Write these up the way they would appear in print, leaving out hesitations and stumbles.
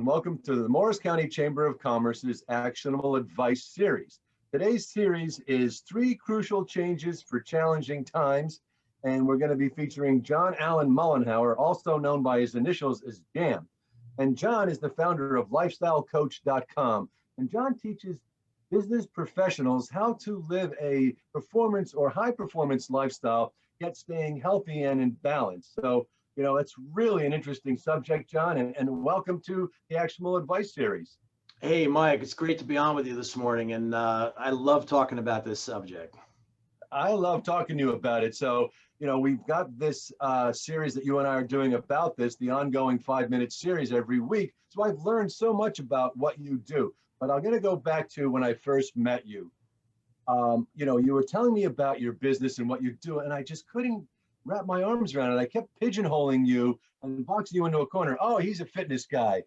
welcome to the Morris County Chamber of Commerce's Actionable Advice Series. Today's series is 3 Crucial Changes for Challenging Times, and we're going to be featuring John Allen Mollenhauer, also known by his initials as JAM. And John is the founder of LifestyleCoach.com, and John teaches business professionals how to live a performance or high performance lifestyle, yet staying healthy and in balance. So, it's really an interesting subject, John, and welcome to the Actionable Advice Series. Hey, Mike, it's great to be on with you this morning, and I love talking about this subject. I love talking to you about it. So, we've got this series that you and I are doing about this, the ongoing 5-minute series every week. So I've learned so much about what you do. But I'm going to go back to when I first met you. You were telling me about your business and what you do, and I just couldn't wrap my arms around it. I kept pigeonholing you and boxing you into a corner. Oh, he's a fitness guy.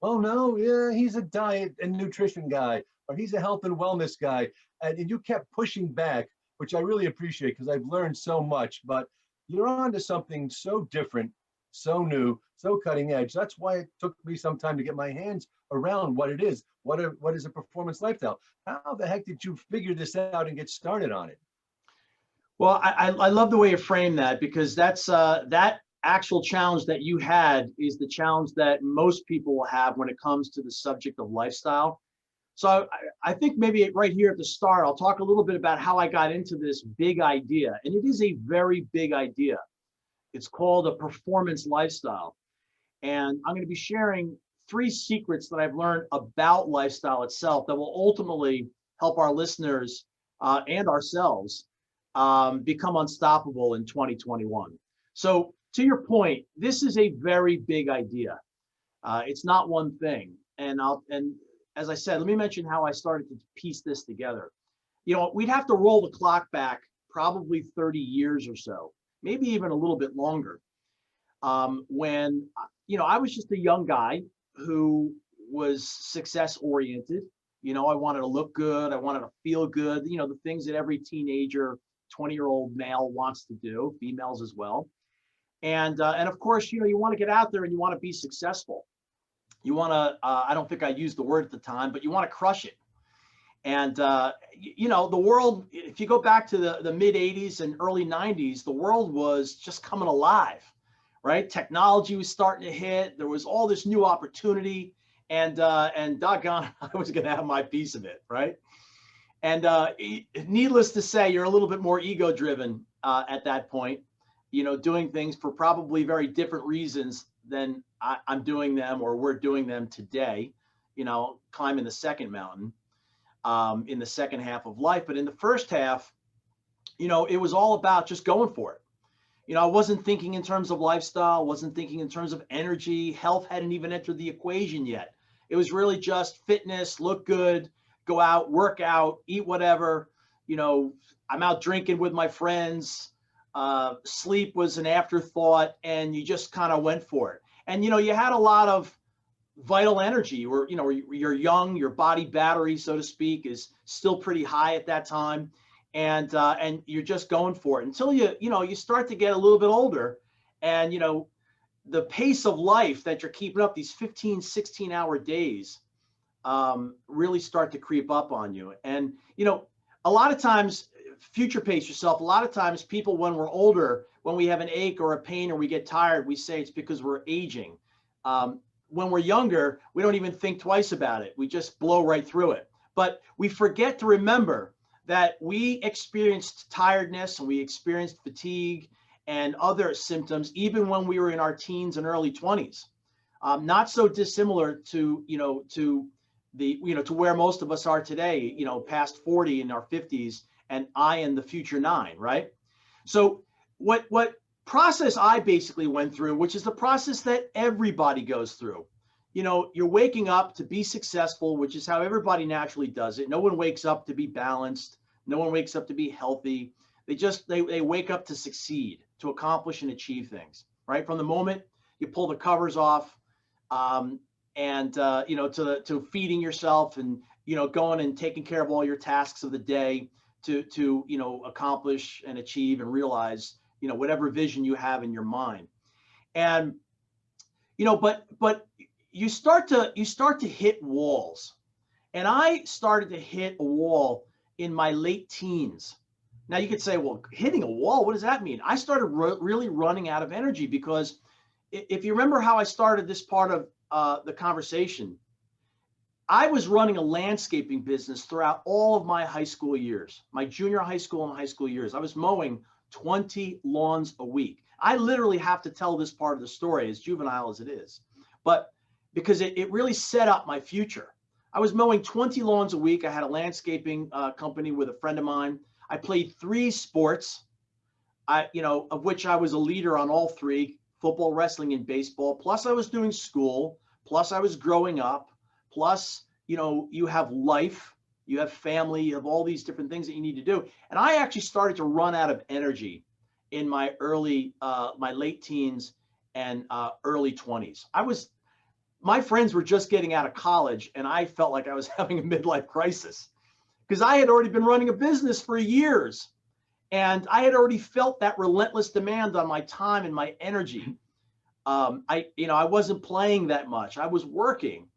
Oh, no, yeah, he's a diet and nutrition guy, or he's a health and wellness guy. And you kept pushing back, which I really appreciate because I've learned so much. But you're on to something so different, so new, so cutting edge. That's why it took me some time to get my hands around what it is. What is a performance lifestyle? How the heck did you figure this out and get started on it? Well, I love the way you frame that, because that's that actual challenge that you had is the challenge that most people will have when it comes to the subject of lifestyle. So I think maybe right here at the start, I'll talk a little bit about how I got into this big idea. And it is a very big idea. It's called a performance lifestyle. And I'm going to be sharing 3 secrets that I've learned about lifestyle itself that will ultimately help our listeners and ourselves become unstoppable in 2021. So to your point, this is a very big idea. It's not one thing. And as I said, let me mention how I started to piece this together. We'd have to roll the clock back probably 30 years or so, maybe even a little bit longer, when I was just a young guy who was success oriented. I wanted to look good. I wanted to feel good. The things that every teenager, 20-year-old male wants to do, females as well. And of course, you want to get out there and you want to be successful. You want to, I don't think I used the word at the time, but you want to crush it. And, the world, if you go back to the mid 80s and early 90s, the world was just coming alive, right? Technology was starting to hit. There was all this new opportunity, and doggone, I was going to have my piece of it, right? And needless to say, you're a little bit more ego driven at that point, doing things for probably very different reasons than I'm doing them or we're doing them today, climbing the second mountain in the second half of life. But in the first half, it was all about just going for it. I wasn't thinking in terms of lifestyle, wasn't thinking in terms of energy. Health hadn't even entered the equation yet. It was really just fitness, look good, go out, work out, eat whatever. I'm out drinking with my friends. Sleep was an afterthought, and you just kind of went for it. And, you had a lot of vital energy. You're young, your body battery, so to speak, is still pretty high at that time. And you're just going for it until you start to get a little bit older, and the pace of life that you're keeping up, these 15, 16-hour days, really start to creep up on you. And a lot of times, future pace yourself. A lot of times, people, when we're older, when we have an ache or a pain or we get tired, we say it's because we're aging. When we're younger, we don't even think twice about it. We just blow right through it. But we forget to remember that we experienced tiredness and we experienced fatigue and other symptoms even when we were in our teens and early 20s. Not so dissimilar to where most of us are today, past 40 in our 50s, and I in the future 9, right? So what process I basically went through, which is the process that everybody goes through. You're waking up to be successful, which is how everybody naturally does it. No one wakes up to be balanced. No one wakes up to be healthy. They wake up to succeed, to accomplish and achieve things, right? From the moment you pull the covers off, to feeding yourself and, going and taking care of all your tasks of the day to accomplish and achieve and realize, whatever vision you have in your mind. And, but you start to hit walls. And I started to hit a wall in my late teens. Now you could say, well, hitting a wall, what does that mean? I started really running out of energy because if you remember how I started this part of the conversation, I was running a landscaping business throughout all of my high school years, my junior high school and high school years. I was mowing 20 lawns a week. I literally have to tell this part of the story, as juvenile as it is, but because it really set up my future. I was mowing 20 lawns a week. I had a landscaping company with a friend of mine. I played 3 sports, of which I was a leader on all 3, football, wrestling, and baseball. Plus I was doing school. Plus I was growing up. Plus, you have life, you have family, you have all these different things that you need to do. And I actually started to run out of energy in my my late teens and early 20s. My friends were just getting out of college, and I felt like I was having a midlife crisis because I had already been running a business for years, and I had already felt that relentless demand on my time and my energy. I wasn't playing that much. I was working,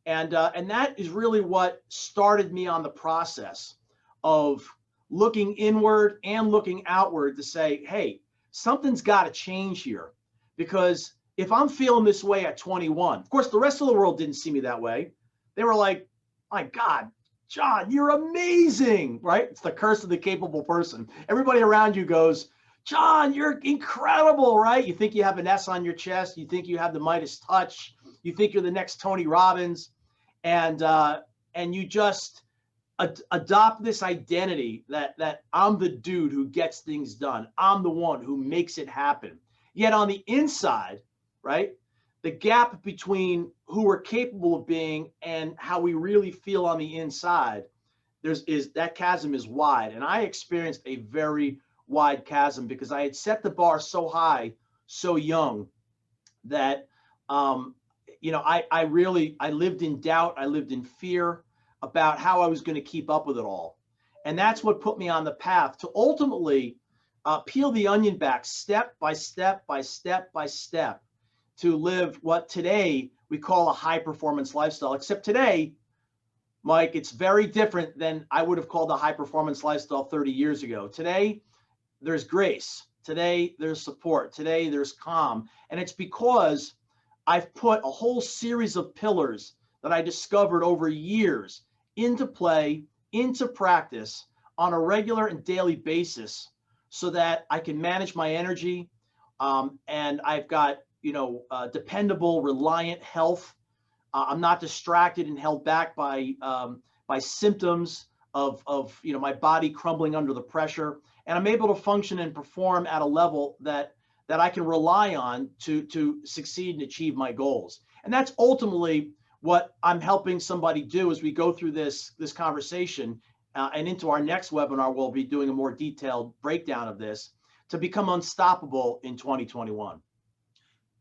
and that is really what started me on the process of looking inward and looking outward to say, hey, something's got to change here, because if I'm feeling this way at 21, of course, the rest of the world didn't see me that way. They were like, my God, John, you're amazing, right? It's the curse of the capable person. Everybody around you goes, John, you're incredible, right? You think you have an S on your chest. You think you have the Midas touch. You think you're the next Tony Robbins. And you just adopt this identity that I'm the dude who gets things done. I'm the one who makes it happen. Yet on the inside, right, the gap between who we're capable of being and how we really feel on the inside, that chasm is wide. And I experienced a very wide chasm because I had set the bar so high, so young, that I lived in doubt. I lived in fear about how I was going to keep up with it all. And that's what put me on the path to ultimately peel the onion back step by step by step by step to live what today we call a high performance lifestyle. Except today, Mike, it's very different than I would have called a high performance lifestyle 30 years ago. Today, there's grace. Today, there's support. Today, there's calm. And it's because I've put a whole series of pillars that I discovered over years into play, into practice on a regular and daily basis so that I can manage my energy. And I've got, dependable, reliant health. I'm not distracted and held back by symptoms of my body crumbling under the pressure. And I'm able to function and perform at a level that I can rely on to succeed and achieve my goals. And that's ultimately what I'm helping somebody do as we go through this conversation and into our next webinar. We'll be doing a more detailed breakdown of this to become unstoppable in 2021.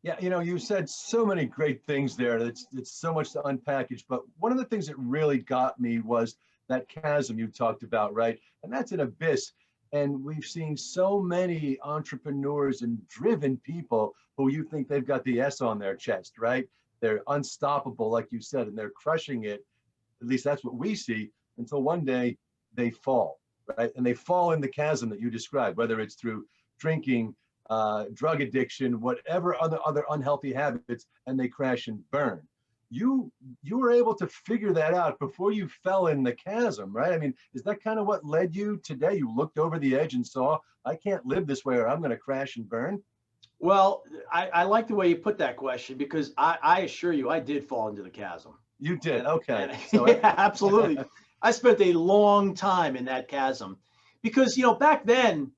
Yeah, you said so many great things there. It's so much to unpackage. But one of the things that really got me was that chasm you talked about, right? And that's an abyss. And we've seen so many entrepreneurs and driven people who you think they've got the S on their chest, right? They're unstoppable, like you said, and they're crushing it. At least that's what we see, until one day they fall, right? And they fall in the chasm that you described, whether it's through drinking, drug addiction, whatever other unhealthy habits, and they crash and burn. You were able to figure that out before you fell in the chasm, right? I mean, is that kind of what led you today? You looked over the edge and saw, I can't live this way or I'm going to crash and burn? Well, I like the way you put that question, because I assure you, I did fall into the chasm. You did, okay. Yeah, absolutely. I spent a long time in that chasm because, back then,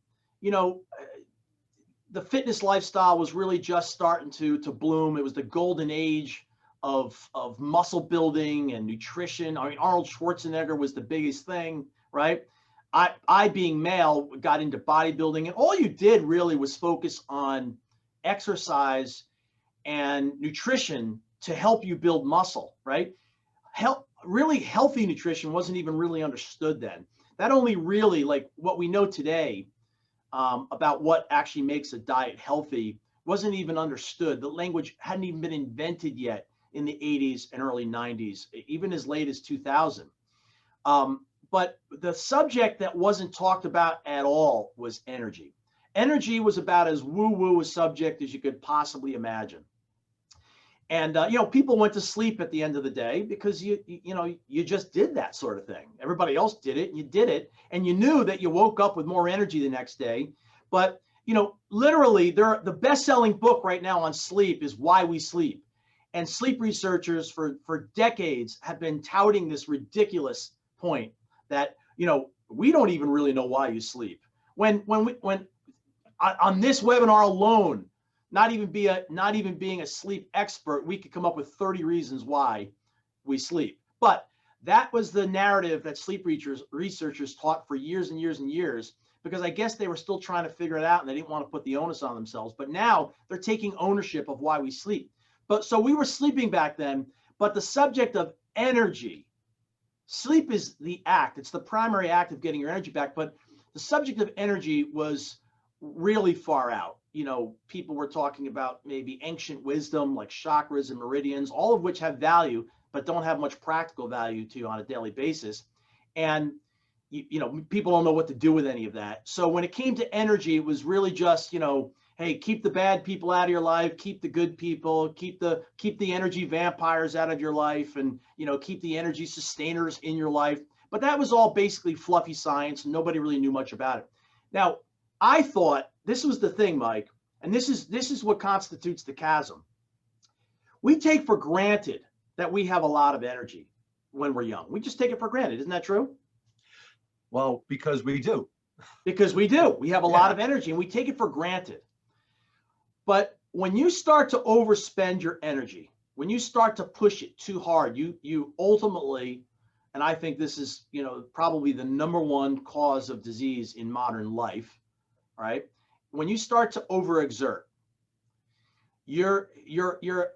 the fitness lifestyle was really just starting to bloom. It was the golden age of muscle building and nutrition. I mean, Arnold Schwarzenegger was the biggest thing, right? I being male, got into bodybuilding, and all you did really was focus on exercise and nutrition to help you build muscle, right? Really healthy nutrition wasn't even really understood then. That only really, like what we know today about what actually makes a diet healthy, wasn't even understood. The language hadn't even been invented yet in the 80s and early 90s, even as late as 2000. But the subject that wasn't talked about at all was energy. Energy was about as woo-woo a subject as you could possibly imagine. And people went to sleep at the end of the day because you just did that sort of thing. Everybody else did it, and you did it, and you knew that you woke up with more energy the next day. But literally, the best-selling book right now on sleep is Why We Sleep, and sleep researchers for decades have been touting this ridiculous point that we don't even really know why you sleep. When on this webinar alone, not even being a sleep expert, we could come up with 30 reasons why we sleep. But that was the narrative that sleep researchers taught for years and years and years, because I guess they were still trying to figure it out and they didn't want to put the onus on themselves. But now they're taking ownership of why we sleep. But so we were sleeping back then, but the subject of energy, sleep is the act. It's the primary act of getting your energy back. But the subject of energy was really far out. People were talking about maybe ancient wisdom like chakras and meridians, all of which have value, but don't have much practical value to you on a daily basis. And, people don't know what to do with any of that. So when it came to energy, it was really just, hey, keep the bad people out of your life, keep the good people, keep the energy vampires out of your life, and, keep the energy sustainers in your life. But that was all basically fluffy science, and nobody really knew much about it. Now, I thought this was the thing, Mike, and this is what constitutes the chasm. We take for granted that we have a lot of energy when we're young. We just take it for granted. Isn't that true? Well, because we do. Because we do. We have a lot of energy and we take it for granted. But when you start to overspend your energy, when you start to push it too hard, you ultimately, and I think this is, probably the number one cause of disease in modern life, right? When you start to overexert, your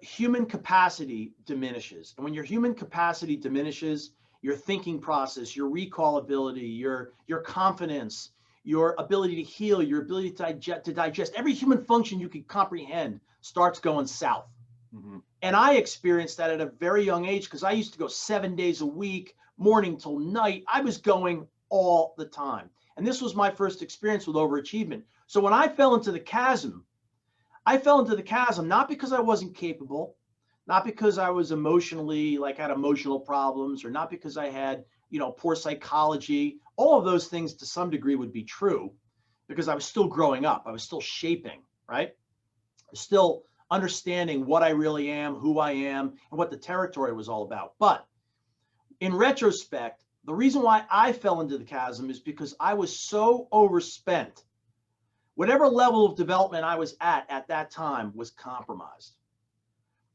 human capacity diminishes. And when your human capacity diminishes, your thinking process, your recall ability, your confidence, your ability to heal, your ability to digest, every human function you can comprehend starts going south. Mm-hmm. And I experienced that at a very young age, because I used to go 7 days a week, morning till night. I was going all the time. And this was my first experience with overachievement. So when I fell into the chasm not because I wasn't capable, not because I was emotionally, had emotional problems, or not because I had, poor psychology. All of those things to some degree would be true, because I was still growing up. I was still shaping, right? Still understanding what I really am, who I am, and what the territory was all about. But in retrospect, the reason why I fell into the chasm is because I was so overspent. Whatever level of development I was at that time was compromised.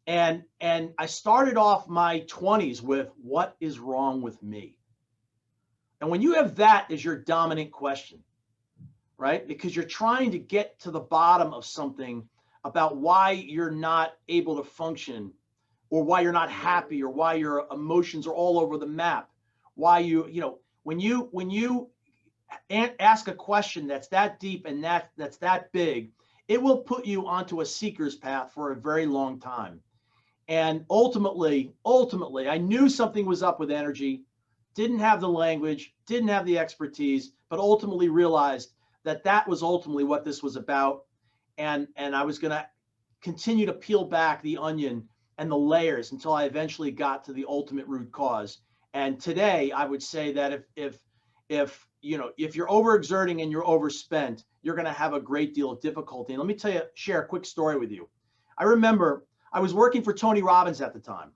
And I started off my 20s with, what is wrong with me? And when you have that as your dominant question, right? Because you're trying to get to the bottom of something about why you're not able to function, or why you're not happy, or why your emotions are all over the map. Why when you ask a question that's that deep and that's that big, it will put you onto a seeker's path for a very long time. And ultimately, I knew something was up with energy, didn't have the language, didn't have the expertise, but ultimately realized that was ultimately what this was about. And I was going to continue to peel back the onion and the layers until I eventually got to the ultimate root cause. And today, I would say that if you're overexerting and you're overspent, you're going to have a great deal of difficulty. And let me share a quick story with you. I remember I was working for Tony Robbins at the time.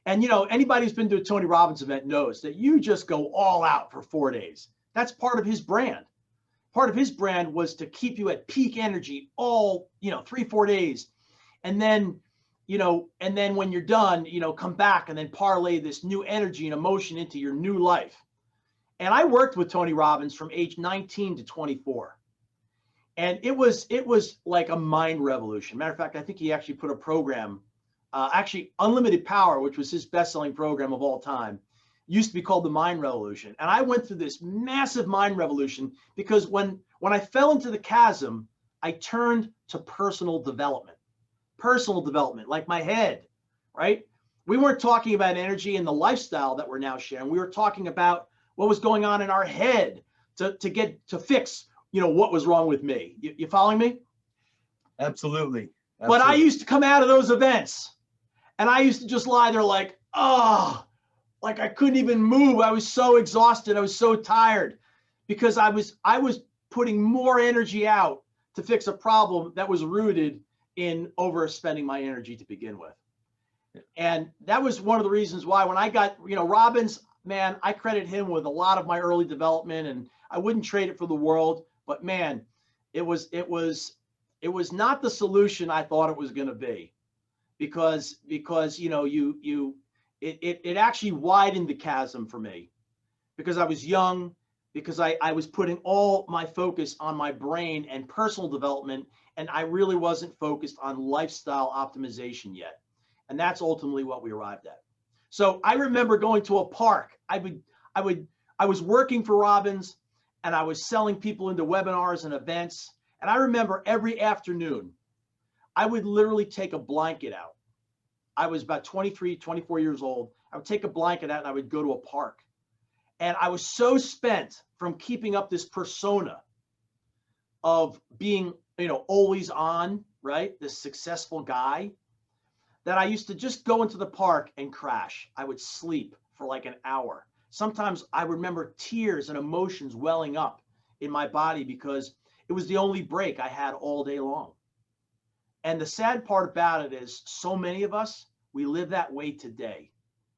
And, anybody who's been to a Tony Robbins event knows that you just go all out for 4 days. That's part of his brand. Part of his brand was to keep you at peak energy all, 3-4 days. And then, when you're done, come back and then parlay this new energy and emotion into your new life. And I worked with Tony Robbins from age 19 to 24. And it was like a mind revolution. Matter of fact, I think he actually put a program, Unlimited Power, which was his best-selling program of all time, used to be called the Mind Revolution. And I went through this massive mind revolution because when I fell into the chasm, I turned to personal development, like my head, right? We weren't talking about energy and the lifestyle that we're now sharing. We were talking about what was going on in our head to fix, what was wrong with me. You following me? Absolutely. But I Absolutely. used to come out of those events and I used to just lie there like, oh, like I couldn't even move. I was so exhausted. I was so tired because I was putting more energy out to fix a problem that was rooted in overspending my energy to begin with. And that was one of the reasons why when I got, Robbins, man, I credit him with a lot of my early development, and I wouldn't trade it for the world. But man, it was not the solution I thought it was going to be, because it actually widened the chasm for me, because I was young, because I was putting all my focus on my brain and personal development, and I really wasn't focused on lifestyle optimization yet. And that's ultimately what we arrived at. So I remember going to a park. I was working for Robbins, and I was selling people into webinars and events. And I remember every afternoon, I would literally take a blanket out. I was about 23, 24 years old. I would take a blanket out and I would go to a park. And I was so spent from keeping up this persona of being, always on, right? This successful guy, that I used to just go into the park and crash. I would sleep for like an hour. Sometimes I remember tears and emotions welling up in my body because it was the only break I had all day long. And the sad part about it is so many of us, we live that way today.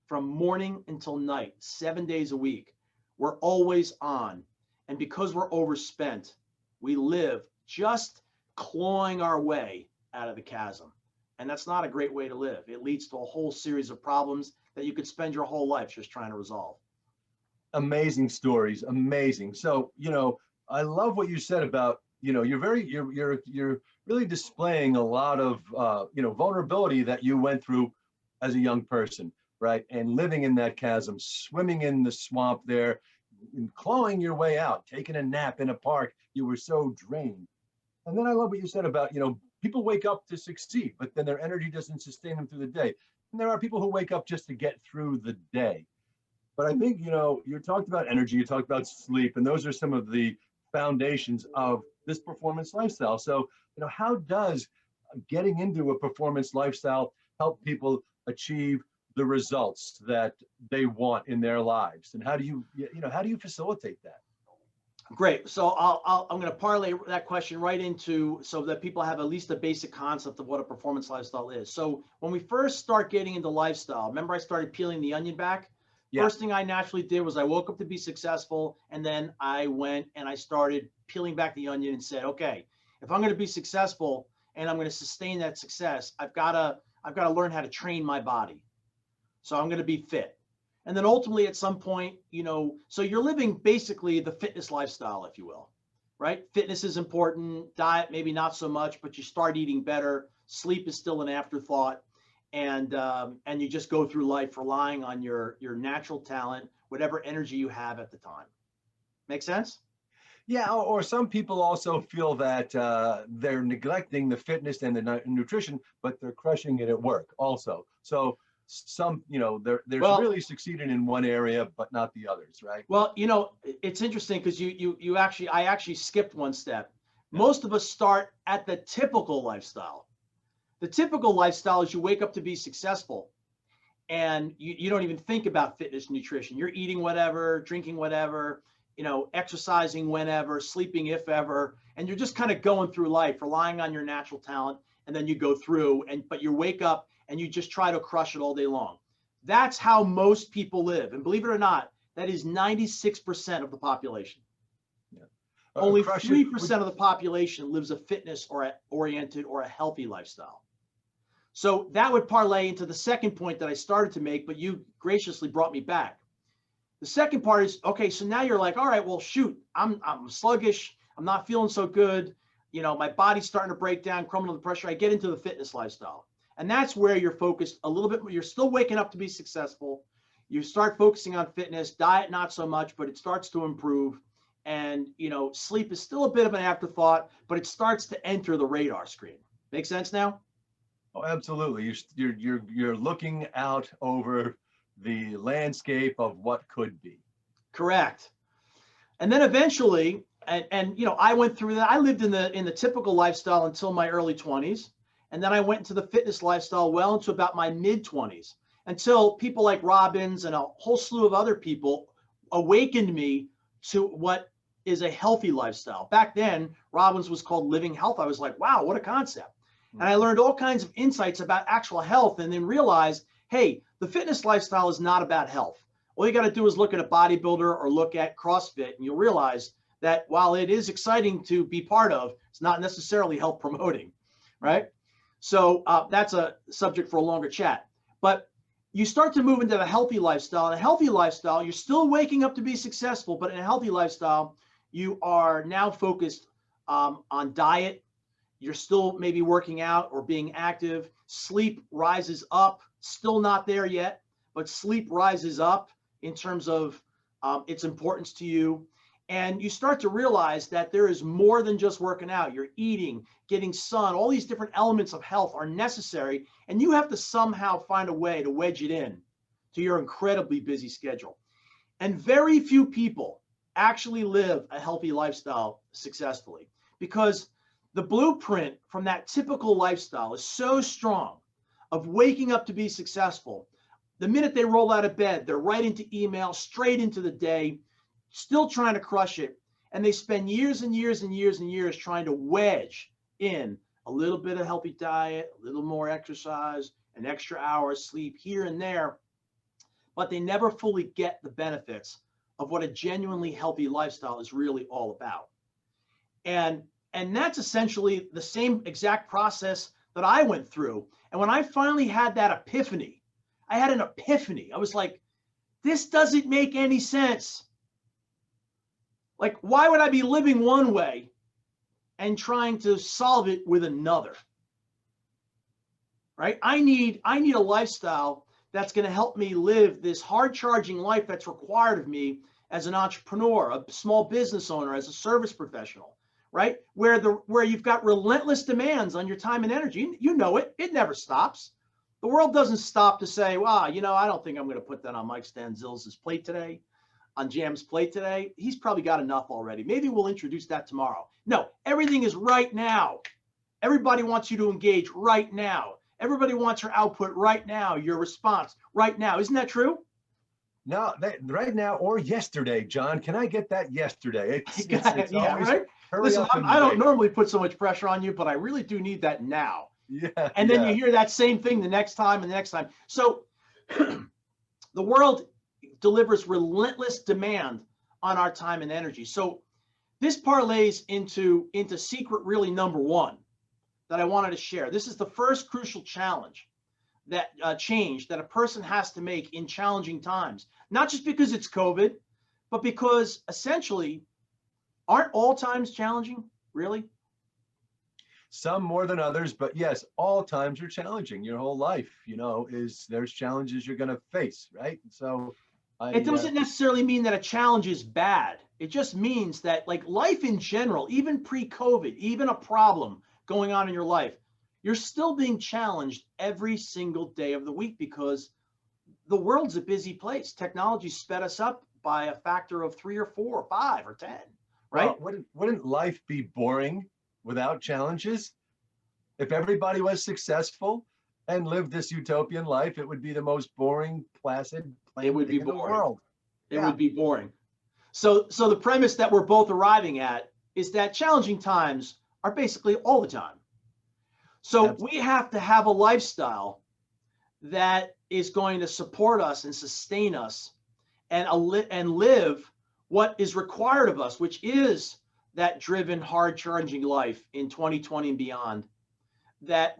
From morning until night, 7 days a week, we're always on. And because we're overspent, we live just clawing our way out of the chasm. And that's not a great way to live. It leads to a whole series of problems that you could spend your whole life just trying to resolve. Amazing stories. Amazing. So, I love what you said about, you're really displaying a lot of, vulnerability that you went through as a young person, right? And living in that chasm, swimming in the swamp there, and clawing your way out, taking a nap in a park. You were so drained. And then I love what you said about, people wake up to succeed, but then their energy doesn't sustain them through the day. And there are people who wake up just to get through the day. But I think, you talked about energy, you talked about sleep, and those are some of the foundations of this performance lifestyle. So, how does getting into a performance lifestyle help people achieve the results that they want in their lives? And how do you facilitate that? Great. So I'm going to parlay that question right into so that people have at least a basic concept of what a performance lifestyle is. So when we first start getting into lifestyle, remember I started peeling the onion back? Yeah. First thing I naturally did was I woke up to be successful, and then I went and I started peeling back the onion and said, okay, if I'm going to be successful and I'm going to sustain that success, I've got to learn how to train my body. So I'm going to be fit. And then ultimately at some point, so you're living basically the fitness lifestyle, if you will, right? Fitness is important, diet, maybe not so much, but you start eating better. Sleep is still an afterthought. And you just go through life relying on your natural talent, whatever energy you have at the time. Make sense? Yeah, or some people also feel that they're neglecting the fitness and the nutrition, but they're crushing it at work also. So some, they're really succeeding in one area, but not the others, right? Well, it's interesting because I actually skipped one step. Yeah. Most of us start at the typical lifestyle. The typical lifestyle is you wake up to be successful, and you don't even think about fitness, nutrition. You're eating whatever, drinking whatever, exercising whenever, sleeping if ever, and you're just kind of going through life, relying on your natural talent, and then you go through, but you wake up and you just try to crush it all day long. That's how most people live. And believe it or not, that is 96% of the population. Yeah. Only 3% of the population lives a fitness oriented or a healthy lifestyle. So that would parlay into the second point that I started to make, but you graciously brought me back. The second part is, okay, so now you're like, all right, well, shoot, I'm sluggish. I'm not feeling so good. My body's starting to break down, crumble under pressure. I get into the fitness lifestyle. And that's where you're focused a little bit more. You're still waking up to be successful. You start focusing on fitness, diet, not so much, but it starts to improve. And, sleep is still a bit of an afterthought, but it starts to enter the radar screen. Make sense now? Oh, absolutely. You're looking out over the landscape of what could be. Correct. And then eventually, and I went through that. I lived in the typical lifestyle until my early 20s. And then I went into the fitness lifestyle well into about my mid 20s until people like Robbins and a whole slew of other people awakened me to what is a healthy lifestyle. Back then, Robbins was called Living Health. I was like, wow, what a concept. And I learned all kinds of insights about actual health and then realized, hey, the fitness lifestyle is not about health. All you got to do is look at a bodybuilder or look at CrossFit, and you'll realize that while it is exciting to be part of, it's not necessarily health promoting, right? So that's a subject for a longer chat. But you start to move into a healthy lifestyle. In a healthy lifestyle, you're still waking up to be successful, but in a healthy lifestyle, you are now focused on diet. You're still maybe working out or being active. Sleep rises up, still not there yet, but sleep rises up in terms of its importance to you. And you start to realize that there is more than just working out. You're eating, getting sun, all these different elements of health are necessary. And you have to somehow find a way to wedge it in to your incredibly busy schedule. And very few people actually live a healthy lifestyle successfully because the blueprint from that typical lifestyle is so strong of waking up to be successful. The minute they roll out of bed, they're right into email, straight into the day, still trying to crush it. And they spend years and years and years and years trying to wedge in a little bit of healthy diet, a little more exercise, an extra hour of sleep here and there. But they never fully get the benefits of what a genuinely healthy lifestyle is really all about. And that's essentially the same exact process that I went through. And when I finally had that epiphany, I had an epiphany. I was like, this doesn't make any sense. Like, why would I be living one way and trying to solve it with another? Right? I need a lifestyle that's going to help me live this hard charging life that's required of me as an entrepreneur, a small business owner, as a service professional, right? Where you've got relentless demands on your time and energy. You know it. It never stops. The world doesn't stop to say, wow, I don't think I'm going to put that on Mike Stanzil's plate today, on Jam's plate today. He's probably got enough already. Maybe we'll introduce that tomorrow. No, everything is right now. Everybody wants you to engage right now. Everybody wants your output right now, your response right now. Isn't that true? No, right now or yesterday, John. Can I get that yesterday? It's Yeah, always right. hurry Listen, up and I don't wait. normally put so much pressure on you, but I really do need that now. Yeah, And then you hear that same thing the next time and the next time. So the world delivers relentless demand on our time and energy. So this parlays into secret really number one that I wanted to share. This is the first crucial challenge that change that a person has to make in challenging times, not just because it's COVID, but because essentially, aren't all times challenging, really? some more than others, but yes, all times are challenging. Your whole life, there's challenges you're going to face, right? So It I doesn't necessarily mean that a challenge is bad. It just means that, like, life in general, even pre-COVID, even a problem going on in your life, you're still being challenged every single day of the week because the world's a busy place. Technology sped us up by a factor of 3 or 4 or 5 or 10, right? well, wouldn't life be boring without challenges? If everybody was successful and lived this utopian life, it would be the most boring, placid, It plain would be thing in the boring. world. It Yeah, would be boring. So the premise that we're both arriving at is that challenging times are basically all the time. So we absolutely. have to have a lifestyle that is going to support us and sustain us and live what is required of us, which is that driven, hard charging life in 2020 and beyond.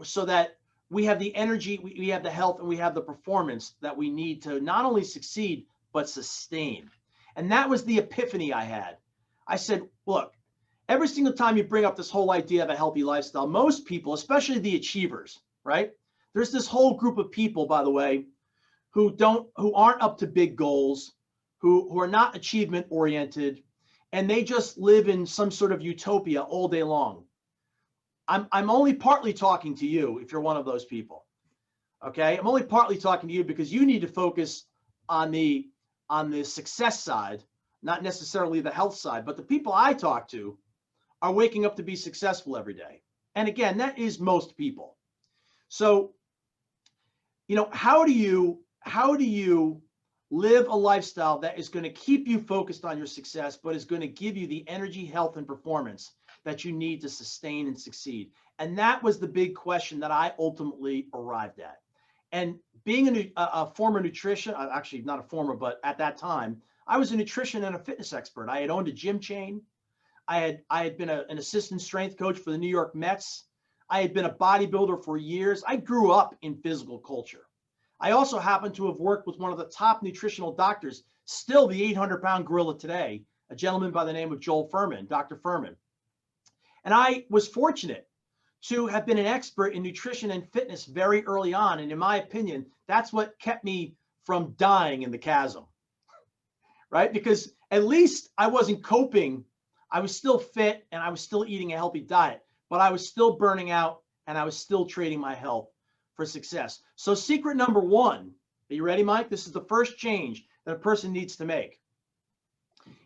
So that we have the energy, we have the health, and we have the performance that we need to not only succeed, but sustain. And that was the epiphany I had. I said, look, every single time you bring up this whole idea of a healthy lifestyle, most people, especially the achievers, right? There's this whole group of people, by the way, who aren't up to big goals, who are not achievement oriented, and they just live in some sort of utopia all day long. I'm only partly talking to you if you're one of those people. Okay, I'm only partly talking to you because you need to focus on the success side, not necessarily the health side. But the people I talk to are waking up to be successful every day. And again, that is most people. So, how do you live a lifestyle that is going to keep you focused on your success, but is going to give you the energy, health, and performance that you need to sustain and succeed? And that was the big question that I ultimately arrived at. And being a former nutrition, actually not a former, but at that time, I was a nutrition and a fitness expert. I had owned a gym chain. I had been an assistant strength coach for the New York Mets. I had been a bodybuilder for years. I grew up in physical culture. I also happen to have worked with one of the top nutritional doctors, still the 800-pound gorilla today, a gentleman by the name of Joel Furman, Dr. Furman. And I was fortunate to have been an expert in nutrition and fitness very early on. And in my opinion, that's what kept me from dying in the chasm, right? Because at least I wasn't coping. I was still fit and I was still eating a healthy diet, but I was still burning out and I was still trading my health for success. So secret number one, are you ready, Mike? This is the first change that a person needs to make.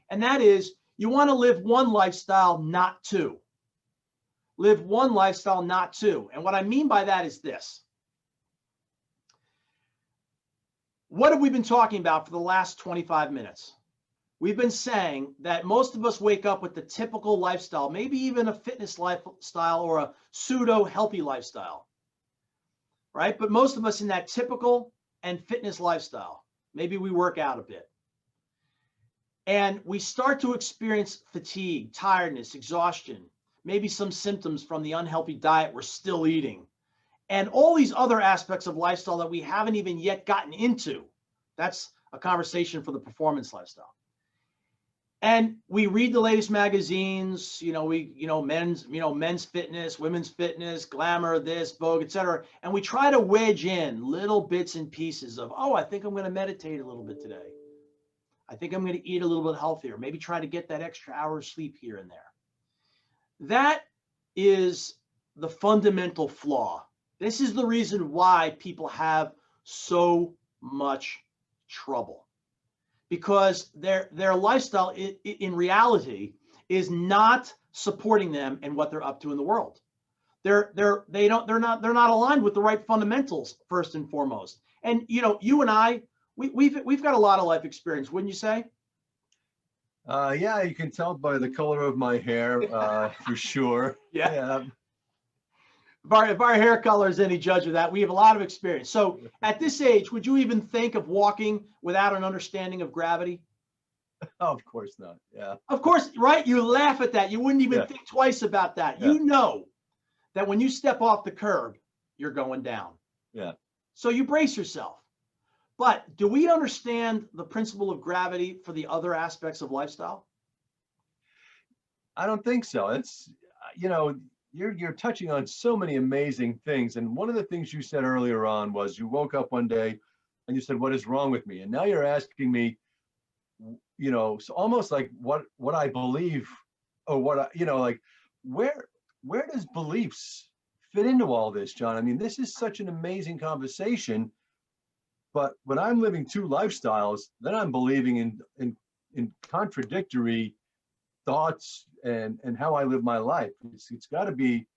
And that is, you want to live one lifestyle, not two. Live one lifestyle, not two. And what I mean by that is this. What have we been talking about for the last 25 minutes? We've been saying that most of us wake up with the typical lifestyle, maybe even a fitness lifestyle or a pseudo healthy lifestyle, right? But most of us in that typical and fitness lifestyle, maybe we work out a bit. And we start to experience fatigue, tiredness, exhaustion, maybe some symptoms from the unhealthy diet we're still eating, and all these other aspects of lifestyle that we haven't even yet gotten into. That's a conversation for the performance lifestyle. And we read the latest magazines, men's fitness, women's fitness, Glamour, this, Vogue, etc. And we try to wedge in little bits and pieces of, oh, I think I'm going to meditate a little bit today. I think I'm going to eat a little bit healthier. Maybe try to get that extra hour of sleep here and there. That is the fundamental flaw. This is the reason why people have so much trouble. Because their lifestyle in reality is not supporting them in what they're up to in the world. They're not aligned with the right fundamentals first and foremost. And you and I, we've got a lot of life experience, wouldn't you say? Yeah, you can tell by the color of my hair, for sure. Yeah. If our hair color is any judge of that, we have a lot of experience. So at this age, would you even think of walking without an understanding of gravity? Oh, of course not. Yeah. Of course, right? You laugh at that. You wouldn't even think twice about that. Yeah. You know that when you step off the curb, you're going down. Yeah. So you brace yourself. But do we understand the principle of gravity for the other aspects of lifestyle? I don't think so. It's, you're touching on so many amazing things. And one of the things you said earlier on was you woke up one day and you said, what is wrong with me? And now you're asking me, so almost like what I believe, or what like where does beliefs fit into all this, John? I mean, this is such an amazing conversation, but when I'm living two lifestyles, then I'm believing in contradictory thoughts and how I live my life. It's got to be,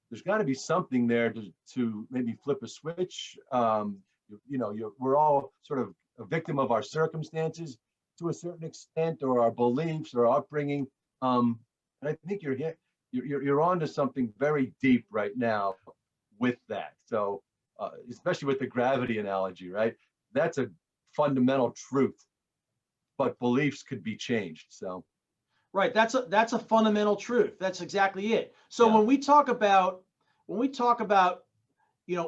there's got to be something there to maybe flip a switch. We're all sort of a victim of our circumstances to a certain extent, or our beliefs or our upbringing. And I think you're onto something very deep right now with that. So especially with the gravity analogy, right? That's a fundamental truth, but beliefs could be changed. So. Right. That's a fundamental truth. That's exactly it. So when we talk about,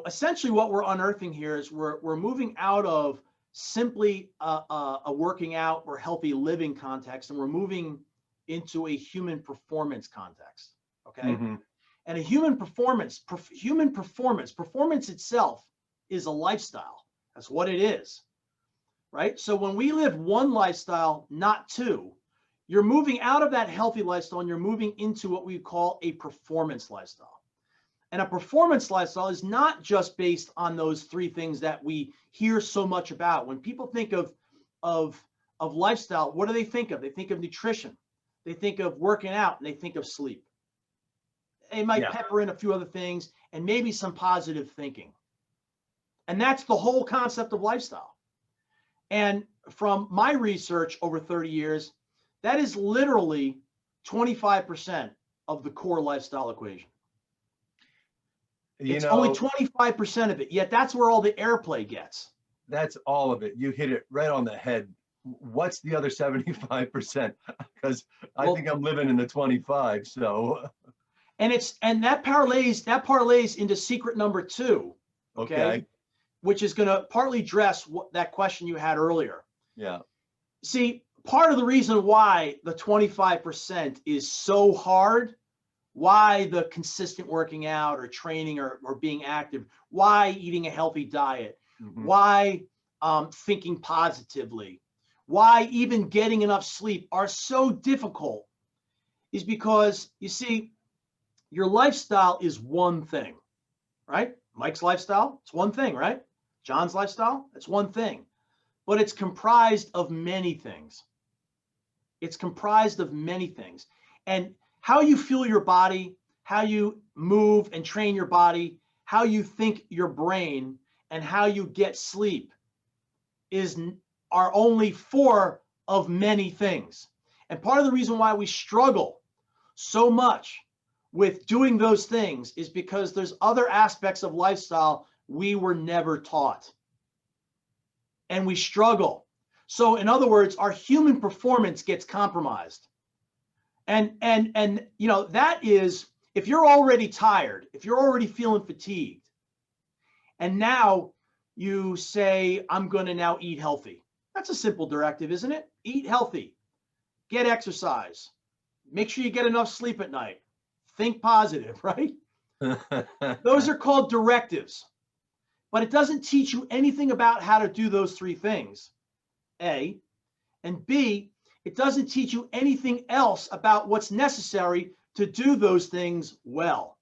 essentially what we're unearthing here is we're moving out of simply a working out or healthy living context, and we're moving into a human performance context. Okay. Mm-hmm. And a human performance itself is a lifestyle. That's what it is. Right. So when we live one lifestyle, not two, you're moving out of that healthy lifestyle and you're moving into what we call a performance lifestyle. And a performance lifestyle is not just based on those three things that we hear so much about. When people think of lifestyle, what do they think of? They think of nutrition, they think of working out, and they think of sleep. They might pepper in a few other things and maybe some positive thinking. And that's the whole concept of lifestyle. And from my research over 30 years, that is literally 25% of the core lifestyle equation. It's only 25% of it, yet that's where all the airplay gets. That's all of it. You hit it right on the head. What's the other 75%? Because I think I'm living in the 25. So, and that parlays into secret number 2. Okay. Which is going to partly address that question you had earlier. Yeah. See, part of the reason why the 25% is so hard, why the consistent working out or training or being active, why eating a healthy diet, why thinking positively, why even getting enough sleep are so difficult is because, you see, your lifestyle is one thing, right? Mike's lifestyle, it's one thing, right? John's lifestyle, it's one thing, but it's comprised of many things. It's comprised of many things. And how you feel your body, how you move and train your body, how you think your brain, and how you get sleep are only 4 of many things. And part of the reason why we struggle so much with doing those things is because there's other aspects of lifestyle we were never taught. And we struggle. So in other words, our human performance gets compromised. And you know, that is, if you're already tired, if you're already feeling fatigued, and now you say, I'm going to now eat healthy. That's a simple directive, isn't it? Eat healthy, get exercise, make sure you get enough sleep at night, think positive, right? Those are called directives. But it doesn't teach you anything about how to do those 3 things, A. And B, it doesn't teach you anything else about what's necessary to do those things well.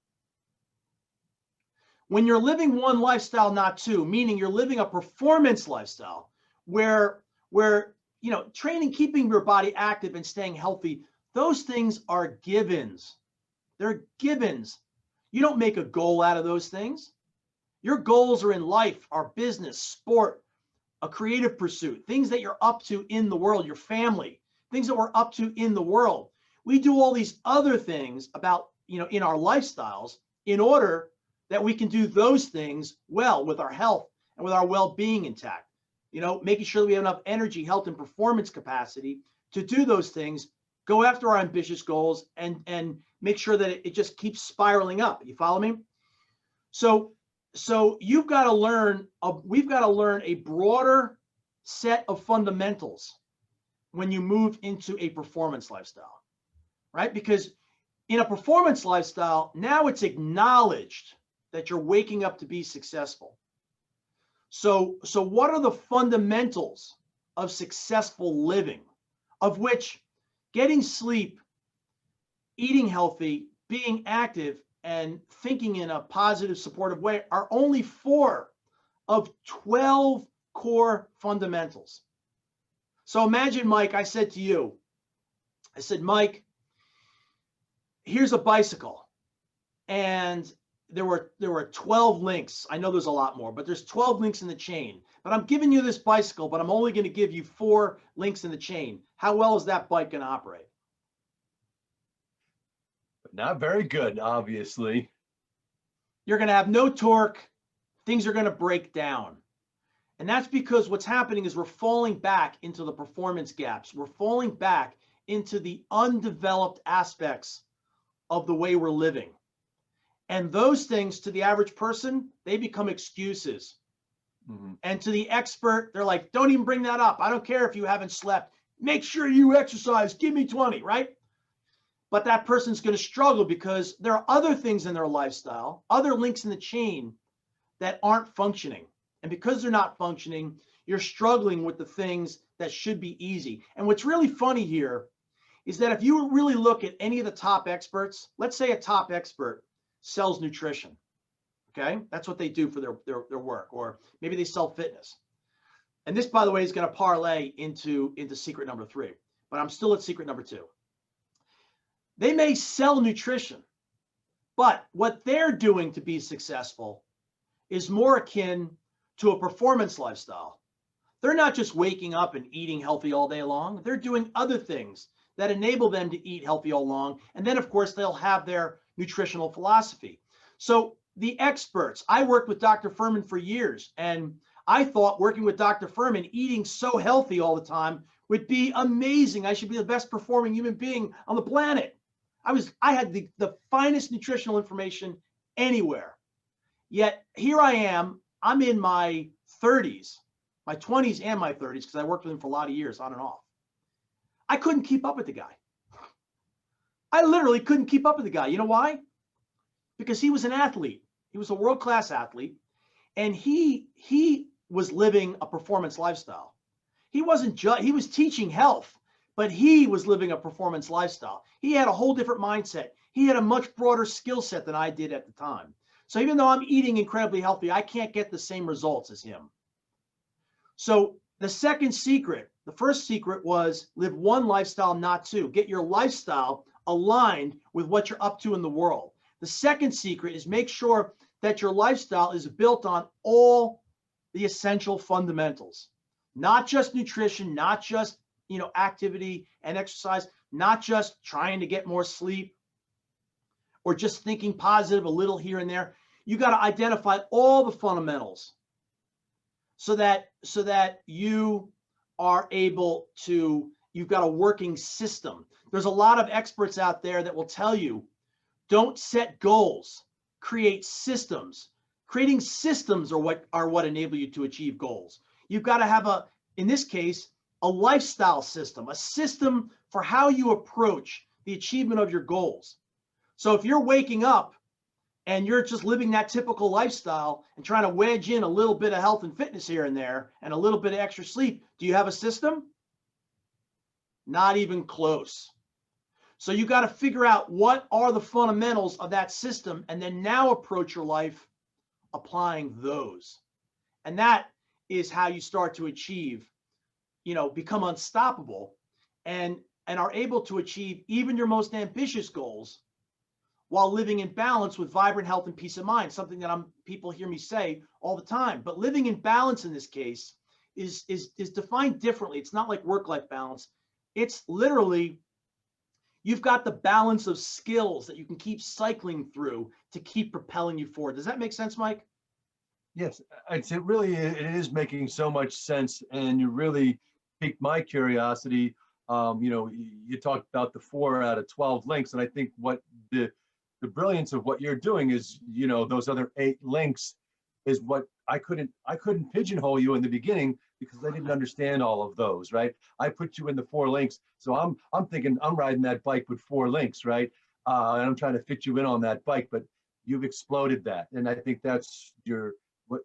When you're living one lifestyle, not 2, meaning you're living a performance lifestyle where you know, training, keeping your body active and staying healthy, those things are givens. They're givens. You don't make a goal out of those things. Your goals are in life, our business, sport, a creative pursuit, things that you're up to in the world, your family, things that we're up to in the world. We do all these other things about, you know, in our lifestyles in order that we can do those things well with our health and with our well-being intact. You know, making sure that we have enough energy, health, and performance capacity to do those things, go after our ambitious goals, and make sure that it just keeps spiraling up. You follow me? So you've got to learn, we've got to learn a broader set of fundamentals when you move into a performance lifestyle, right? Because in a performance lifestyle, now it's acknowledged that you're waking up to be successful. So what are the fundamentals of successful living, of which getting sleep, eating healthy, being active, and thinking in a positive, supportive way are only 4 of 12 core fundamentals. So imagine, Mike, I said to you, I said, Mike, here's a bicycle. And there were 12 links. I know there's a lot more, but there's 12 links in the chain. But I'm giving you this bicycle, but I'm only going to give you 4 links in the chain. How well is that bike going to operate? Not very good, obviously. You're going to have no torque. Things are going to break down. And that's because what's happening is we're falling back into the performance gaps. We're falling back into the undeveloped aspects of the way we're living. And those things, to the average person, they become excuses. And to the expert, they're like, don't even bring that up. I don't care if you haven't slept. Make sure you exercise. Give me 20, right? But that person's going to struggle because there are other things in their lifestyle, other links in the chain that aren't functioning. And because they're not functioning, you're struggling with the things that should be easy. And what's really funny here is that if you really look at any of the top experts, let's say a top expert sells nutrition, Okay, that's what they do for their work, or maybe they sell fitness. And this, by the way, is going to parlay into secret number 3, but I'm still at secret number 2. They may sell nutrition, but what they're doing to be successful is more akin to a performance lifestyle. They're not just waking up and eating healthy all day long. They're doing other things that enable them to eat healthy all long. And then, of course, they'll have their nutritional philosophy. So the experts, I worked with Dr. Furman for years, and I thought working with Dr. Furman, eating so healthy all the time would be amazing. I should be the best performing human being on the planet. I had the finest nutritional information anywhere. Yet here I am, I'm in my 30s, my 20s and my 30s, because I worked with him for a lot of years on and off. I couldn't keep up with the guy. I literally couldn't keep up with the guy. You know why? Because he was an athlete. He was a world-class athlete, and he was living a performance lifestyle. He wasn't just, he was teaching health, but he was living a performance lifestyle. He had a whole different mindset. He had a much broader skill set than I did at the time. So even though I'm eating incredibly healthy, I can't get the same results as him. So the second secret, the first secret was live one lifestyle, not two. Get your lifestyle aligned with what you're up to in the world. The second secret is make sure that your lifestyle is built on all the essential fundamentals, not just nutrition, not just, activity and exercise, not just trying to get more sleep or just thinking positive a little here and there. You got to identify all the fundamentals so that you are able to, you've got a working system. There's a lot of experts out there that will tell you, don't set goals, create systems. Creating systems are what enable you to achieve goals. You've got to have in this case, a lifestyle system, a system for how you approach the achievement of your goals. So if you're waking up and you're just living that typical lifestyle and trying to wedge in a little bit of health and fitness here and there and a little bit of extra sleep, do you have a system? Not even close. So you got to figure out what are the fundamentals of that system and then now approach your life applying those. And that is how you start to achieve, become unstoppable and are able to achieve even your most ambitious goals while living in balance with vibrant health and peace of mind, something that people hear me say all the time. But living in balance in this case is defined differently. It's not like work-life balance. It's literally, you've got the balance of skills that you can keep cycling through to keep propelling you forward. Does that make sense, Mike? Yes, it is making so much sense, and you really piqued my curiosity. You talked about the 4 out of 12 links, and I think what the brilliance of what you're doing is, those other 8 links is what I couldn't pigeonhole you in the beginning because I didn't understand all of those, right? I put you in the 4 links, so I'm thinking I'm riding that bike with 4 links, right? And I'm trying to fit you in on that bike, but you've exploded that, and I think that's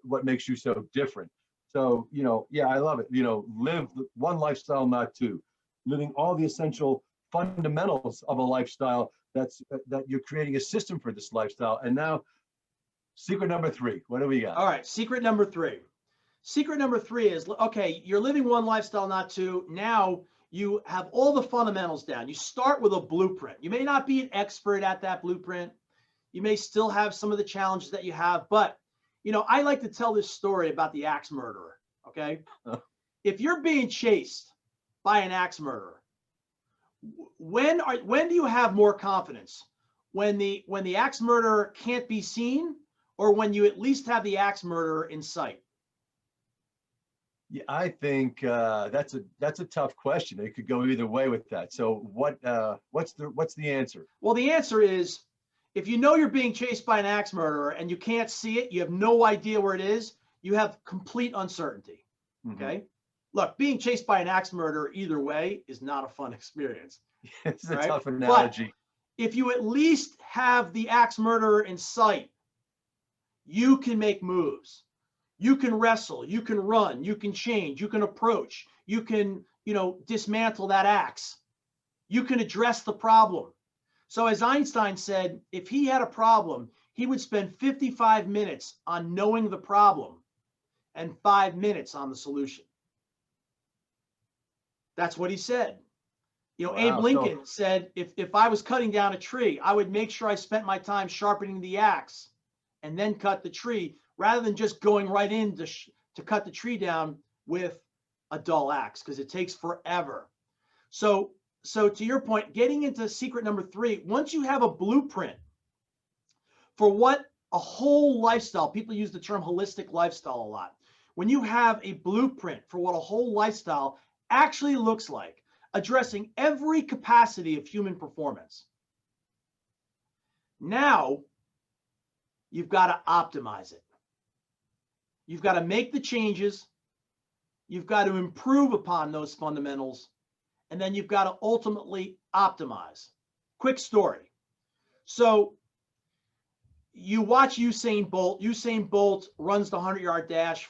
what makes you so different. So, yeah, I love it. Live one lifestyle, not two. Living all the essential fundamentals of a lifestyle that you're creating a system for this lifestyle. And now, secret number 3, what do we got? All right, secret number 3. Secret number 3 is, okay, you're living one lifestyle, not two. Now you have all the fundamentals down. You start with a blueprint. You may not be an expert at that blueprint. You may still have some of the challenges that you have, but I like to tell this story about the axe murderer, okay? If you're being chased by an axe murderer, when do you have more confidence? When the axe murderer can't be seen, or when you at least have the axe murderer in sight? Yeah, I think that's a tough question. It could go either way with that. So what's the answer? Well, the answer is, if you know you're being chased by an axe murderer and you can't see it, you have no idea where it is, you have complete uncertainty. Okay? Look, being chased by an axe murderer either way is not a fun experience. It's a tough analogy. But if you at least have the axe murderer in sight, you can make moves. You can wrestle, you can run, you can change, you can approach, you can, dismantle that axe. You can address the problem. So as Einstein said, if he had a problem, he would spend 55 minutes on knowing the problem and 5 minutes on the solution. That's what he said. You know, Abe Wow. Lincoln said, if I was cutting down a tree, I would make sure I spent my time sharpening the axe and then cut the tree, rather than just going right in to cut the tree down with a dull axe, because it takes forever. So to your point, getting into secret number 3, once you have a blueprint for what a whole lifestyle, people use the term holistic lifestyle a lot. When you have a blueprint for what a whole lifestyle actually looks like, addressing every capacity of human performance, now you've got to optimize it. You've got to make the changes. You've got to improve upon those fundamentals. And then you've got to ultimately optimize. Quick story. So you watch Usain Bolt. Usain Bolt runs the 100-yard dash,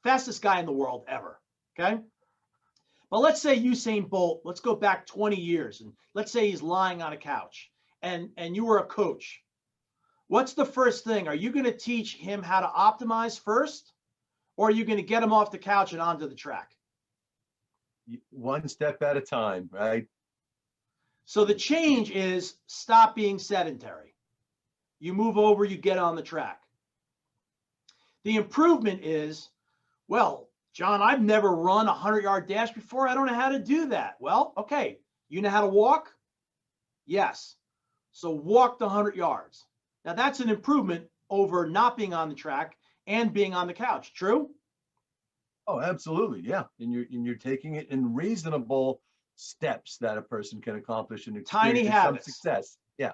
fastest guy in the world ever. Okay. But let's say Usain Bolt, let's go back 20 years, and let's say he's lying on a couch, and you were a coach. What's the first thing? Are you going to teach him how to optimize first, or are you going to get him off the couch and onto the track? One step at a time, right? So the change is stop being sedentary. You move over, you get on the track. The improvement is, well, John, I've never run a 100-yard dash before. I don't know how to do that. Well, okay. You know how to walk? Yes. So walk the 100 yards. Now that's an improvement over not being on the track and being on the couch. True? Oh, absolutely. Yeah. And you're taking it in reasonable steps that a person can accomplish and Tiny experience some habits. success. Yeah.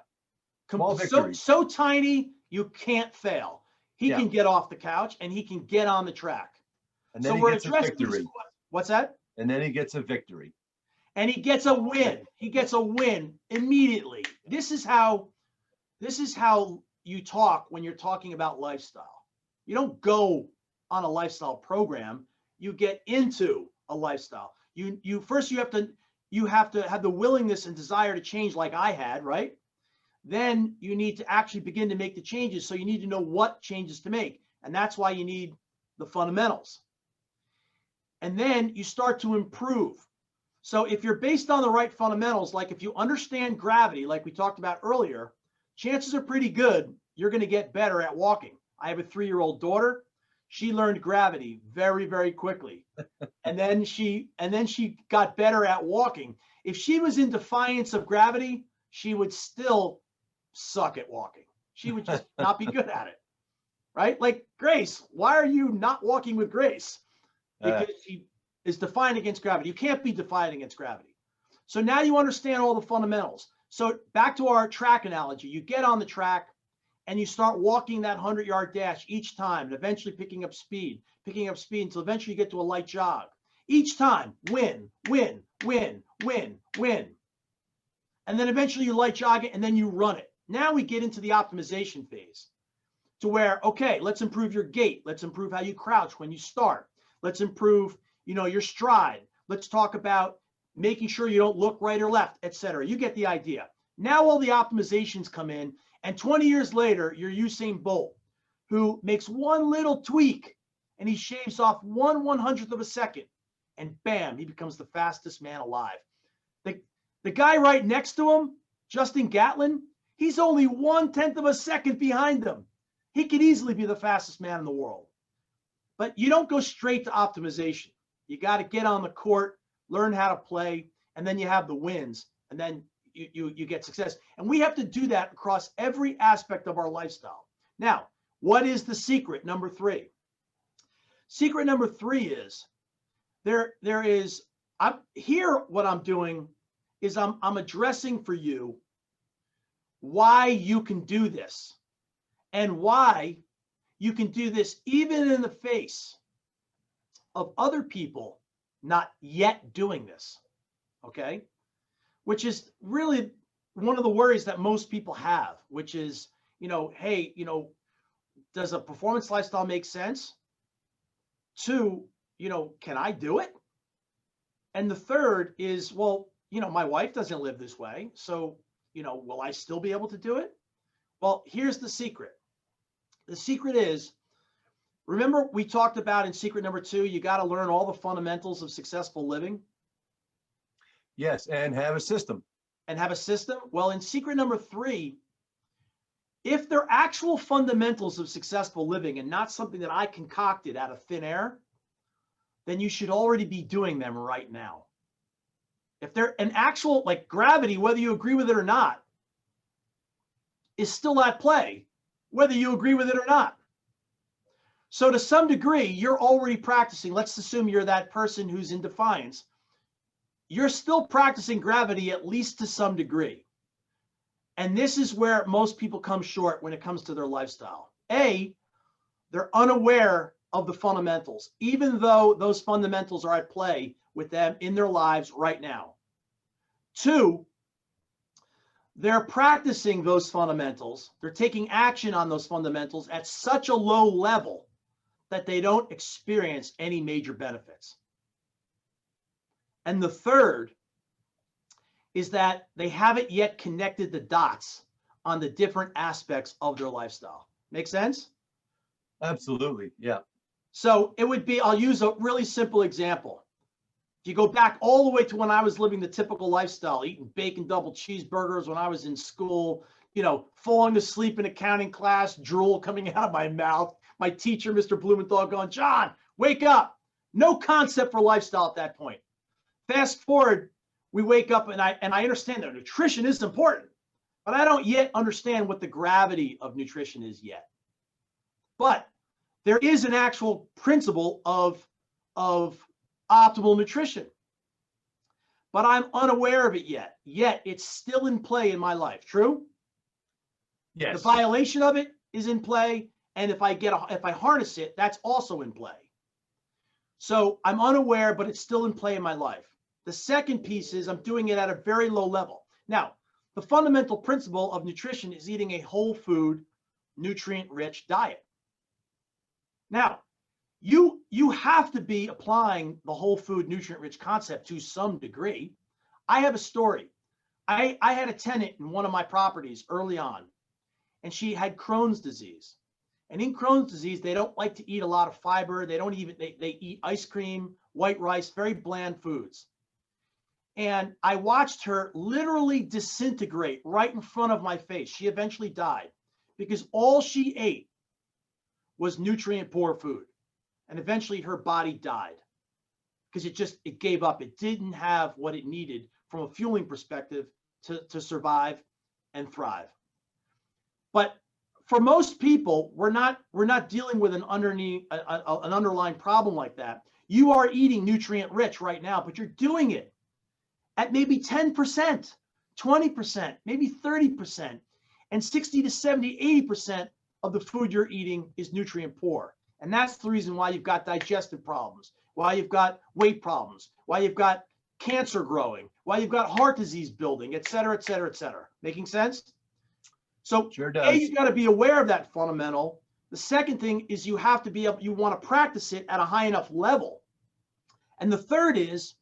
Small So victories. tiny, you can't fail. He can get off the couch and he can get on the track. And then So he we're gets a addressing victory. What's that? And then he gets a victory. And he gets a win. He gets a win immediately. This is how you talk when you're talking about lifestyle. You don't go on a lifestyle program. You get into a lifestyle. You first you have to have the willingness and desire to change, like I had, right? Then you need to actually begin to make the changes. So you need to know what changes to make. And that's why you need the fundamentals. And then you start to improve. So if you're based on the right fundamentals, like if you understand gravity, like we talked about earlier, chances are pretty good you're going to get better at walking. I have a 3-year-old daughter. She learned gravity very, very quickly. And then she got better at walking. If she was in defiance of gravity, she would still suck at walking. She would just not be good at it. Right? Like Grace, why are you not walking with Grace? Because she is defiant against gravity. You can't be defiant against gravity. So now you understand all the fundamentals. So back to our track analogy, you get on the track and you start walking that 100-yard dash each time, and eventually picking up speed until eventually you get to a light jog. Each time, win. And then eventually you light jog it and then you run it. Now we get into the optimization phase to where, okay, let's improve your gait. Let's improve how you crouch when you start. Let's improve, your stride. Let's talk about making sure you don't look right or left, etc. You get the idea. Now all the optimizations come in, and 20 years later, you're Usain Bolt, who makes one little tweak, and he shaves off 1/100th of a second, and bam, he becomes the fastest man alive. The guy right next to him, Justin Gatlin, he's only 1/10 of a second behind him. He could easily be the fastest man in the world. But you don't go straight to optimization. You got to get on the court, learn how to play, and then you have the wins, and then you get success. And we have to do that across every aspect of our lifestyle. Now, what is the secret number 3? Secret number 3 is what I'm doing is I'm addressing for you why you can do this, and why you can do this even in the face of other people not yet doing this, okay? Which is really one of the worries that most people have, which is, hey, does a performance lifestyle make sense? 2, can I do it? And the third is, well, my wife doesn't live this way, so, will I still be able to do it? Well, here's the secret. The secret is, remember we talked about in secret number 2, you got to learn all the fundamentals of successful living. Yes, and have a system. And have a system. Well, in secret number 3, if they're actual fundamentals of successful living and not something that I concocted out of thin air, then you should already be doing them right now. If they're an actual, like gravity, whether you agree with it or not, is still at play, whether you agree with it or not. So to some degree, you're already practicing. Let's assume you're that person who's in defiance. You're still practicing gravity, at least to some degree. And this is where most people come short when it comes to their lifestyle. A, they're unaware of the fundamentals, even though those fundamentals are at play with them in their lives right now. 2, they're practicing those fundamentals. They're taking action on those fundamentals at such a low level that they don't experience any major benefits. And the third is that they haven't yet connected the dots on the different aspects of their lifestyle. Make sense? Absolutely. Yeah. So it would be, I'll use a really simple example. If you go back all the way to when I was living the typical lifestyle, eating bacon double cheeseburgers when I was in school, falling asleep in accounting class, drool coming out of my mouth, my teacher, Mr. Blumenthal, going, John, wake up. No concept for lifestyle at that point. Fast forward, we wake up and I understand that nutrition is important, but I don't yet understand what the gravity of nutrition is yet. But there is an actual principle of optimal nutrition, but I'm unaware of it yet. Yet it's still in play in my life. True? Yes. The violation of it is in play, and if I harness it, that's also in play. So I'm unaware, but it's still in play in my life. The second piece is I'm doing it at a very low level. Now, the fundamental principle of nutrition is eating a whole food, nutrient-rich diet. Now, you have to be applying the whole food, nutrient-rich concept to some degree. I have a story. I had a tenant in one of my properties early on, and she had Crohn's disease. And in Crohn's disease, they don't like to eat a lot of fiber. They eat ice cream, white rice, very bland foods. And I watched her literally disintegrate right in front of my face. She eventually died because all she ate was nutrient poor food. And eventually her body died because it gave up. It didn't have what it needed from a fueling perspective to survive and thrive. But for most people, we're not dealing with an underlying problem like that. You are eating nutrient rich right now, but you're doing it at maybe 10%, 20%, maybe 30%, and 60 to 70, 80% of the food you're eating is nutrient poor. And that's the reason why you've got digestive problems, why you've got weight problems, why you've got cancer growing, why you've got heart disease building, et cetera, et cetera, et cetera. Making sense? So sure does. you've got to be aware of that fundamental. The second thing is you want to practice it at a high enough level. And the third is,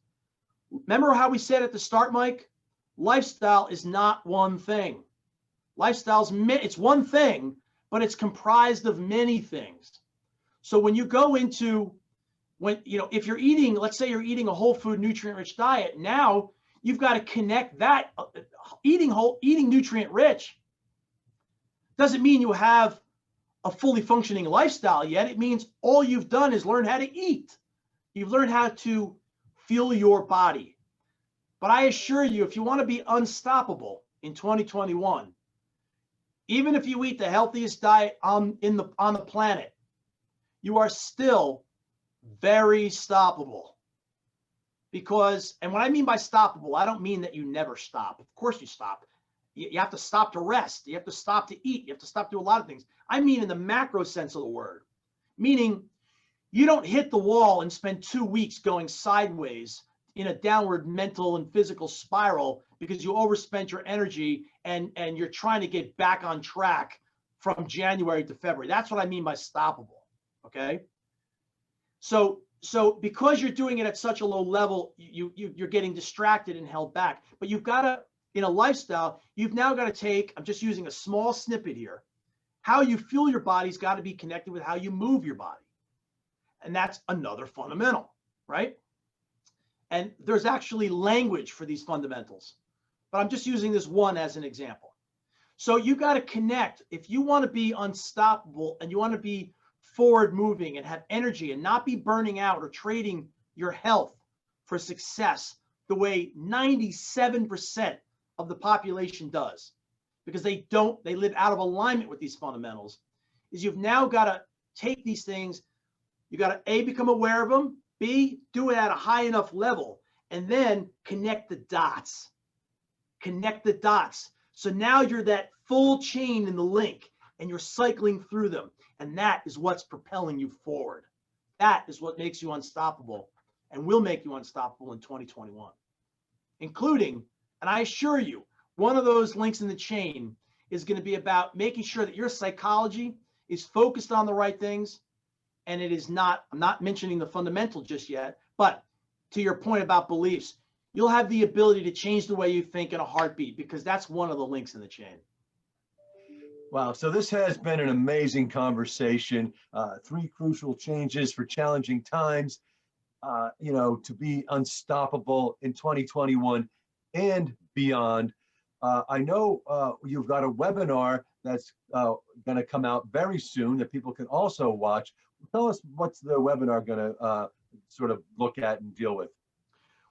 remember how we said at the start, Mike? Lifestyle is not one thing. It's one thing, but it's comprised of many things. So when you go into, if you're eating, let's say you're eating a whole food, nutrient-rich diet, now you've got to connect that. Eating nutrient rich doesn't mean you have a fully functioning lifestyle yet. It means all you've done is learn how to eat. You've learned how to fuel your body. But I assure you, if you want to be unstoppable in 2021, even if you eat the healthiest diet on the planet, you are still very stoppable. Because, and what I mean by stoppable, I don't mean that you never stop. Of course you stop. You have to stop to rest. You have to stop to eat. You have to stop to do a lot of things. I mean in the macro sense of the word, meaning you don't hit the wall and spend 2 weeks going sideways in a downward mental and physical spiral because you overspent your energy and you're trying to get back on track from January to February. That's what I mean by stoppable. Okay. So because you're doing it at such a low level, you're getting distracted and held back. But you've got to in a lifestyle, you've now got to take, I'm just using a small snippet here, how you fuel your body's got to be connected with how you move your body. And that's another fundamental, right? And there's actually language for these fundamentals, but I'm just using this one as an example. So you got to connect. If you want to be unstoppable and you want to be forward moving and have energy and not be burning out or trading your health for success the way 97% of the population does, because they live out of alignment with these fundamentals, is you've now got to take these things, you got to A, become aware of them, B, do it at a high enough level, and then connect the dots. Connect the dots. So now you're that full chain in the link and you're cycling through them. And that is what's propelling you forward. That is what makes you unstoppable and will make you unstoppable in 2021, including, and I assure you, one of those links in the chain is going to be about making sure that your psychology is focused on the right things. And it is not, I'm not mentioning the fundamental just yet, but to your point about beliefs, you'll have the ability to change the way you think in a heartbeat, because that's one of the links in the chain. Wow. So this has been an amazing conversation. 3 crucial changes for challenging times, to be unstoppable in 2021 and beyond. I know you've got a webinar that's going to come out very soon that people can also watch. Tell us, what's the webinar going to sort of look at and deal with?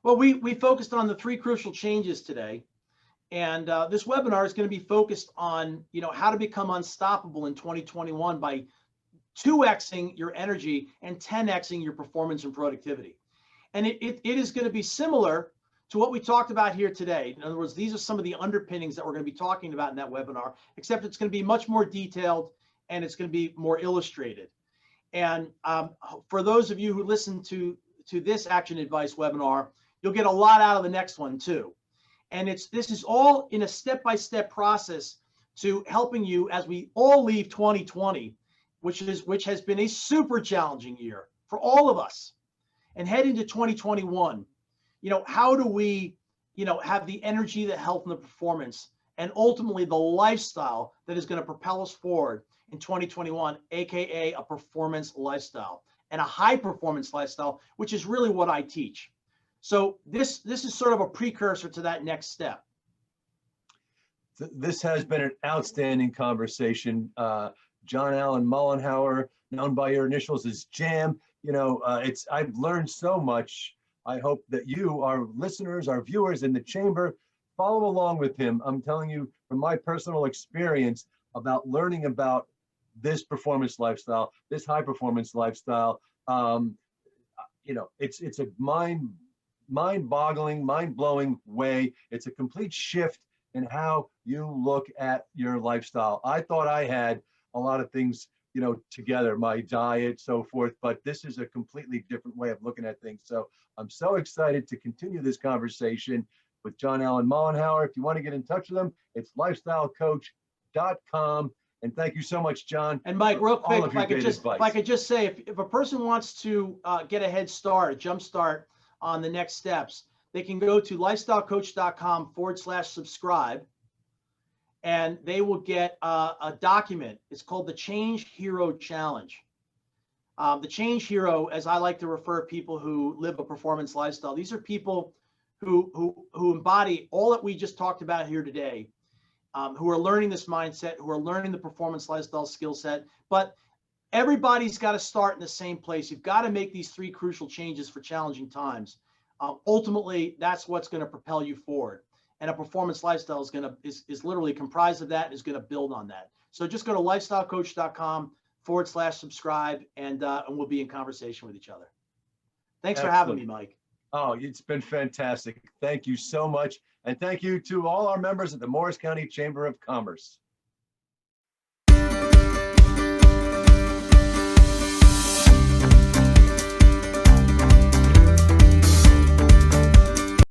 Well, we focused on the 3 crucial changes today. And this webinar is going to be focused on, how to become unstoppable in 2021 by 2xing your energy and 10xing your performance and productivity. And it is going to be similar to what we talked about here today. In other words, these are some of the underpinnings that we're going to be talking about in that webinar, except it's going to be much more detailed and it's going to be more illustrated. And for those of you who listen to this Action Advice webinar, you'll get a lot out of the next one too. And this is all in a step-by-step process to helping you as we all leave 2020, which has been a super challenging year for all of us, and head into 2021. How do we, have the energy, the health, and the performance, and ultimately the lifestyle that is going to propel us forward in 2021, aka a performance lifestyle and a high performance lifestyle, which is really what I teach. So this is sort of a precursor to that next step. This has been an outstanding conversation. John Allen Mollenhauer, known by your initials as Jam. I've learned so much. I hope that you, our listeners, our viewers in the chamber, follow along with him. I'm telling you from my personal experience about learning about this performance lifestyle, this high performance lifestyle. It's a mind-boggling, mind-blowing way. It's a complete shift in how you look at your lifestyle. I thought I had a lot of things, together, my diet, so forth, but this is a completely different way of looking at things. So I'm so excited to continue this conversation with John Allen Mollenhauer. If you want to get in touch with him, it's lifestylecoach.com. And thank you so much, John. And Mike, real quick, if I could just say, if a person wants to get a head start, a jump start on the next steps, they can go to lifestylecoach.com/subscribe, and they will get a document. It's called the Change Hero Challenge. The Change Hero, as I like to refer people who live a performance lifestyle, these are people who embody all that we just talked about here today, who are learning this mindset, who are learning the performance lifestyle skill set. But everybody's got to start in the same place. You've got to make these 3 crucial changes for challenging times. Ultimately, that's what's going to propel you forward. And a performance lifestyle is literally comprised of that and is going to build on that. So just go to lifestylecoach.com/subscribe, and we'll be in conversation with each other. Thanks for having me, Mike. Oh, it's been fantastic. Thank you so much. And thank you to all our members of the Morris County Chamber of Commerce.